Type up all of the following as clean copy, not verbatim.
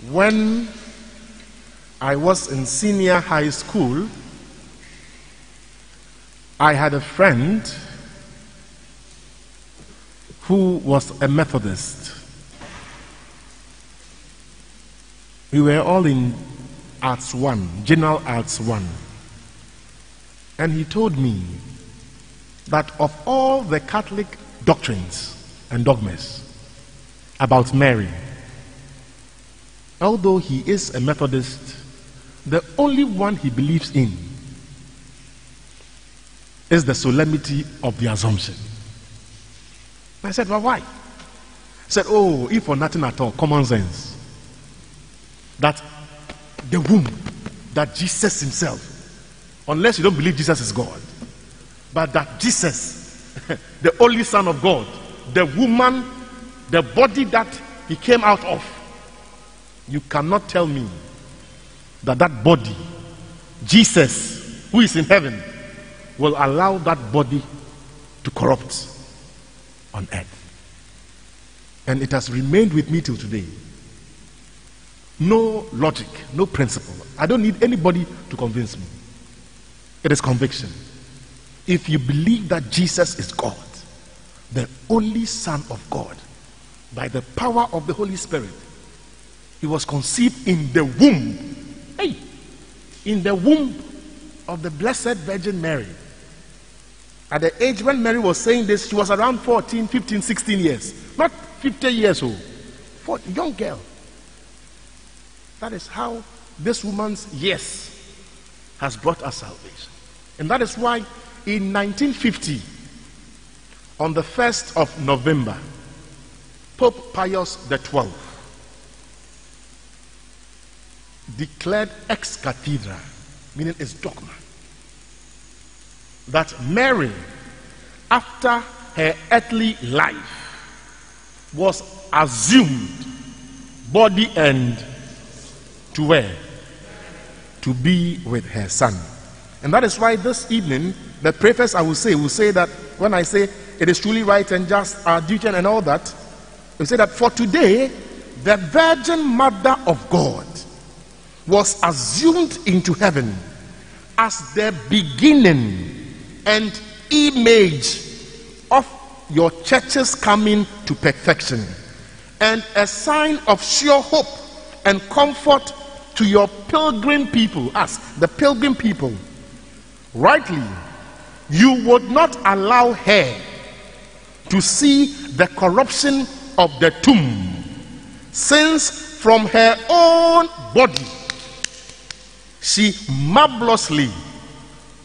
When I was in senior high school, I had a friend who was a Methodist. We were all in Arts 1, General Arts 1. And he told me that of all the Catholic doctrines and dogmas about Mary, although he is a Methodist, the only one he believes in is the solemnity of the Assumption. I said, well, why? He said, oh, if for nothing at all, common sense. That the womb, that Jesus himself, unless you don't believe Jesus is God, but that Jesus, the only Son of God, the woman, the body that he came out of, you cannot tell me that that body, Jesus, who is in heaven, will allow that body to corrupt on earth. And it has remained with me till today. No logic, no principle. I don't need anybody to convince me. It is conviction. If you believe that Jesus is God, the only Son of God, by the power of the Holy Spirit, he was conceived in the womb. Hey, in the womb of the Blessed Virgin Mary. At the age when Mary was saying this, she was around 14, 15, 16 years. Not 50 years old. For a young girl. That is how this woman's yes has brought us salvation. And that is why in 1950, on the 1st of November, Pope Pius XII declared ex cathedra, meaning it's dogma, that Mary, after her earthly life, was assumed body and to where? To be with her Son. And that is why this evening, the preface I will say that when I say it is truly right and just our duty and all that, we say that for today, the Virgin Mother of God was assumed into heaven as the beginning and image of your church's coming to perfection, and a sign of sure hope and comfort to your pilgrim people, us, the pilgrim people. Rightly, you would not allow her to see the corruption of the tomb, since from her own body she marvelously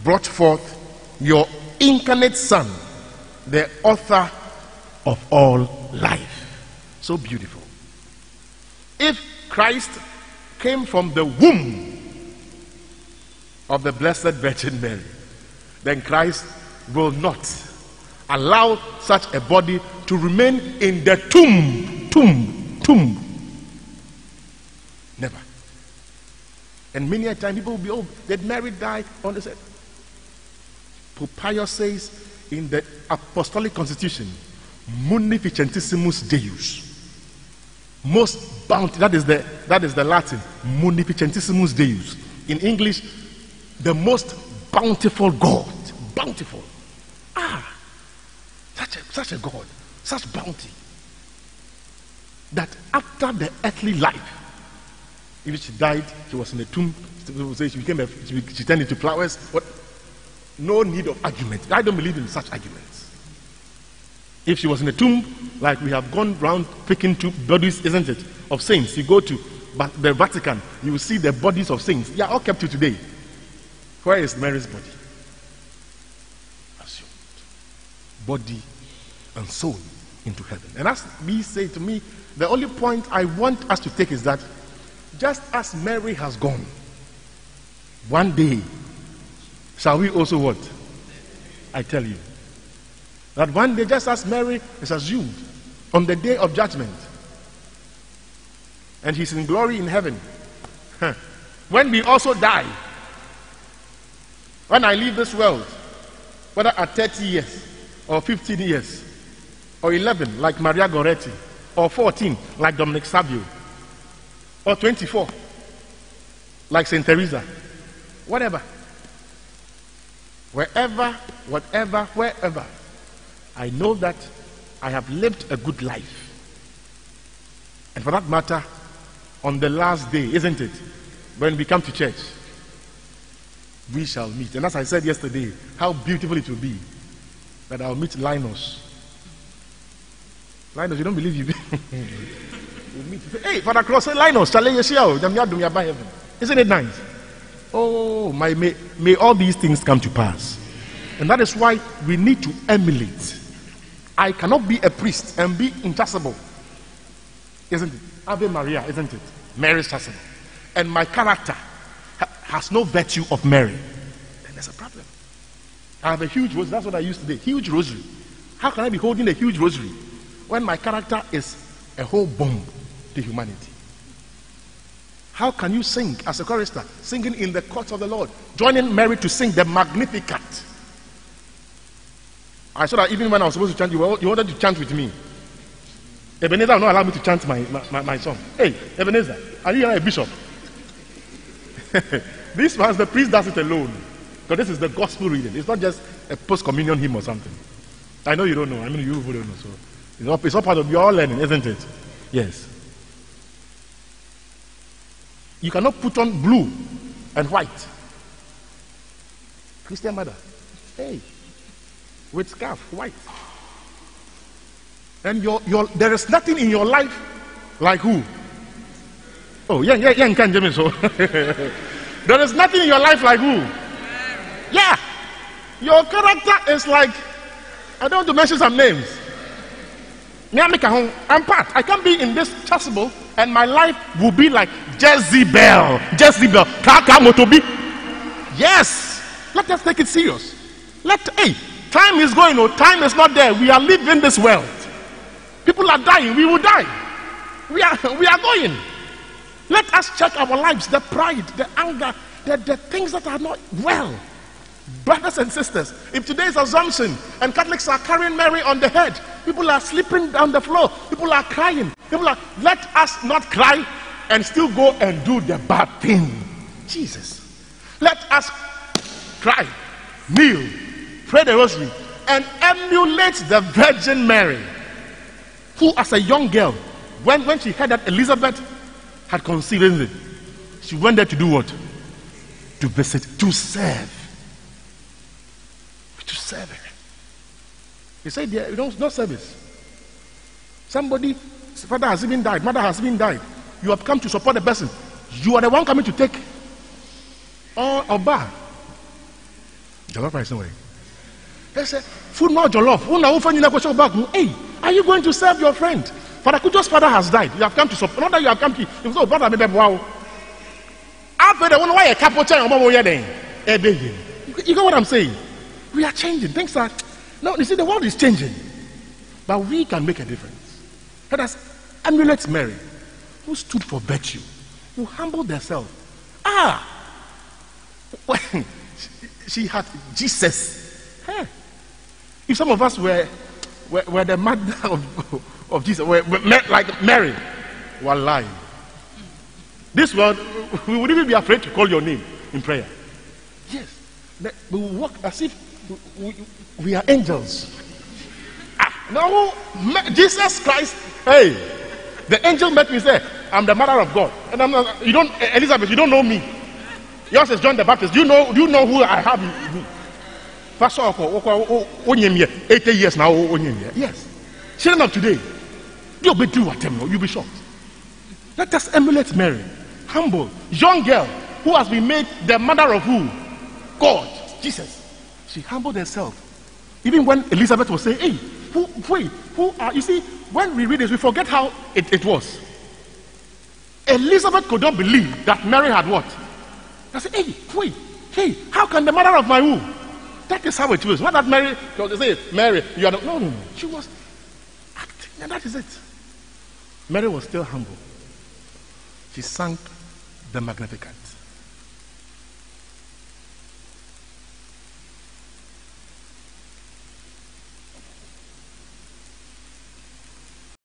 brought forth your incarnate Son, the author of all life. So beautiful. If Christ came from the womb of the Blessed Virgin Mary, then Christ will not allow such a body to remain in the tomb. Never. And many a time people will be, oh, did Mary die on this earth? Pope Pius says in the Apostolic Constitution, Munificentissimus Deus. Most bounty, that is the Latin, Munificentissimus Deus. In English, the most bountiful God. Bountiful. Such a God, such bounty, that after the earthly life, if she died, she was in the tomb, she turned into flowers. What? No need of argument. I don't believe in such arguments. If she was in the tomb, like we have gone round picking two bodies, isn't it, of saints. You go to the Vatican, you will see the bodies of saints. They are all kept to today. Where is Mary's body? Assumed. Body and soul into heaven. And as we say, to me, the only point I want us to take is that just as Mary has gone, one day shall we also what? I tell you that one day, just as Mary is assumed on the day of judgment, and he's in glory in heaven, when we also die, when I leave this world, whether at 30 years or 15 years or 11 like Maria Goretti or 14 like Dominic Savio, or 24, like Saint Teresa, whatever, wherever, whatever, wherever, I know that I have lived a good life. And for that matter, on the last day, isn't it, when we come to church, we shall meet. And as I said yesterday, how beautiful it will be that I'll meet Linus. Linus, you don't believe you? We'll meet. Hey, Father Cross, say Linus, isn't it nice? Oh, may all these things come to pass. And that is why we need to emulate. I cannot be a priest and be intouchable. Isn't it? Ave Maria, isn't it? Mary's chasuble. And my character has no virtue of Mary. Then there's a problem. I have a huge rosary. That's what I used today. Huge rosary. How can I be holding a huge rosary when my character is a whole bomb to humanity? How can you sing as a chorister, singing in the courts of the Lord, joining Mary to sing the Magnificat? I saw that even when I was supposed to chant, you wanted to chant with me. Ebenezer will not allow me to chant my song. Hey, Ebenezer, are you a bishop? This one, the priest does it alone. So this is the gospel reading. It's not just a post-communion hymn or something. I know you don't know. I mean, you don't know. So it's all part of your learning, isn't it? Yes. You cannot put on blue and white. Christian mother, hey, with scarf, white. And there is nothing in your life like who? Oh, yeah, can't Jimmy so. There is nothing in your life like who? Yeah. Your character is like, I don't want to mention some names. I'm part. I can't be in this chasuble and my life will be like Jezebel. Kaka Motobi. Yes. Let us take it serious. Hey, time is going, time is not there. We are living this world. People are dying, we will die. We are going. Let us check our lives, the pride, the anger, the things that are not well. Brothers and sisters, if today's assumption and Catholics are carrying Mary on the head, people are sleeping down the floor, people are crying, let us not cry and still go and do the bad thing. Jesus. Let us cry, kneel, pray the rosary, and emulate the Virgin Mary, who as a young girl, when she heard that Elizabeth had conceived, she went there to do what? To visit, to serve. To serve her. He said, there is no service. Somebody's father has even died, mother has even died. You have come to support the person. You are the one coming to take or bar. Jollof rice, no way. They said, food not jollof. Hey, are you going to serve your friend? Father Kujo's father has died. You have come to support. Not that you have come to. You go, brother, maybe wow. After the one why a couple time, you get what I'm saying? We are changing. Things are. No, you see, the world is changing, but we can make a difference. Let us emulate Mary, who stood for virtue, who humbled herself. When she had Jesus. Hey. If some of us were the mother of Jesus, were like Mary, were lying. This world, we would even be afraid to call your name in prayer. Yes. We will walk as if we are angels. No, Jesus Christ, hey, the angel met me and said, I'm the mother of God. And I'm not, you don't, Elizabeth, you don't know me. Yours is John the Baptist. Do you know who I have in me? Pastor, 80 years now. Yes. Children of today, you'll be doing whatever, you'll be shocked. Let us emulate Mary, humble, young girl who has been made the mother of who? God, Jesus. She humbled herself. Even when Elizabeth was saying, hey, who are, you see, when we read this, we forget how it was. Elizabeth could not believe that Mary had what? I said, hey, how can the mother of my womb? That is how it was. Not that Mary, they say, Mary, you are not, no. She was acting, and that is it. Mary was still humble. She sang the Magnificat.